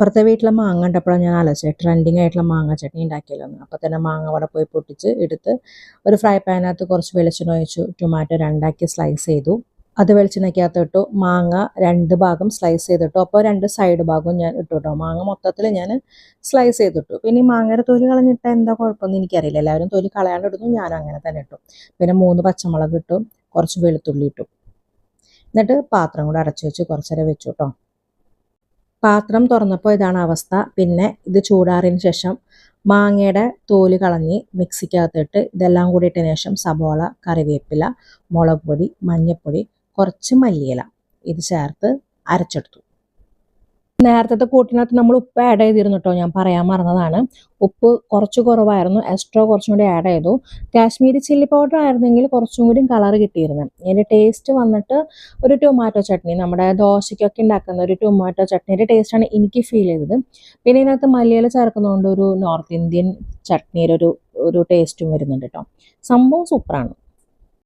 അപ്പുറത്തെ വീട്ടിലെ മാങ്ങ കണ്ടപ്പോഴാണ് ഞാൻ ആലോചിച്ചത് ട്രെൻഡിങ് ആയിട്ടുള്ള മാങ്ങ ചട്നി ഉണ്ടാക്കിയല്ലോ എന്ന്. അപ്പോൾ തന്നെ മാങ്ങ അവിടെ പോയി പൊട്ടിച്ച് എടുത്ത് ഒരു ഫ്രൈ പാനിനകത്ത് കുറച്ച് വെളിച്ചെണ്ണ ഒഴിച്ചു, ടൊമാറ്റോ രണ്ടാക്കി സ്ലൈസ് ചെയ്തു. അത് വെളിച്ചെണ്ണയ്ക്കകത്ത് ഇട്ടു. മാങ്ങ 2 ഭാഗം സ്ലൈസ് ചെയ്തിട്ടു. അപ്പോൾ 2 സൈഡ് ഭാഗവും ഞാൻ ഇട്ടു കേട്ടോ. മാങ്ങ മൊത്തത്തിൽ ഞാൻ സ്ലൈസ് ചെയ്തിട്ടു. പിന്നെ ഈ മാങ്ങയുടെ തൊലി കളഞ്ഞിട്ട് എന്താ കുഴപ്പമൊന്നും എനിക്കറിയില്ല. എല്ലാവരും തൊലി കളയാണ്ട് ഇടുന്നു, ഞാൻ അങ്ങനെ തന്നെ ഇട്ടു. പിന്നെ 3 പച്ചമുളക് ഇട്ടു, കുറച്ച് വെളുത്തുള്ളി ഇട്ടു. എന്നിട്ട് പാത്രം കൂടെ അടച്ചു വെച്ച് കുറച്ച് നേരം വെച്ചു കേട്ടോ. പാത്രം തുറന്നപ്പോൾ ഇതാണ് അവസ്ഥ. പിന്നെ ഇത് ചൂടാറിയതിന് ശേഷം മാങ്ങയുടെ തോല് കളഞ്ഞ് മിക്സിക്കകത്തിട്ട് ഇതെല്ലാം കൂടി ഇട്ടതിന് ശേഷം സബോള, കറിവേപ്പില, മുളക് പൊടി, മഞ്ഞൾപ്പൊടി, കുറച്ച് മല്ലിയില ഇത് ചേർത്ത് അരച്ചെടുത്തു. നേരത്തെ കൂട്ടിനകത്ത് നമ്മൾ ഉപ്പ് ആഡ് ചെയ്തിരുന്നു കേട്ടോ, ഞാൻ പറയാൻ മറന്നതാണ്. ഉപ്പ് കുറച്ച് കുറവായിരുന്നു, എക്സ്ട്രാ കുറച്ചും കൂടി ആഡ് ചെയ്തു. കാശ്മീരി ചില്ലി പൗഡർ ആയിരുന്നെങ്കിൽ കുറച്ചും കൂടി കളർ കിട്ടിയിരുന്നു. ഇതിൻ്റെ ടേസ്റ്റ് വന്നിട്ട് ഒരു ടൊമാറ്റോ ചട്നി, നമ്മുടെ ദോശയ്ക്കൊക്കെ ഉണ്ടാക്കുന്ന ഒരു ടൊമാറ്റോ ചട്നിയുടെ ടേസ്റ്റാണ് എനിക്ക് ഫീൽ ചെയ്തത്. പിന്നെ ഇതിനകത്ത് മല്ലിയില ചേർക്കുന്നതുകൊണ്ട് ഒരു നോർത്ത് ഇന്ത്യൻ ചട്നിയുടെ ഒരു ടേസ്റ്റും വരുന്നുണ്ട് കേട്ടോ. സംഭവം സൂപ്പറാണ്.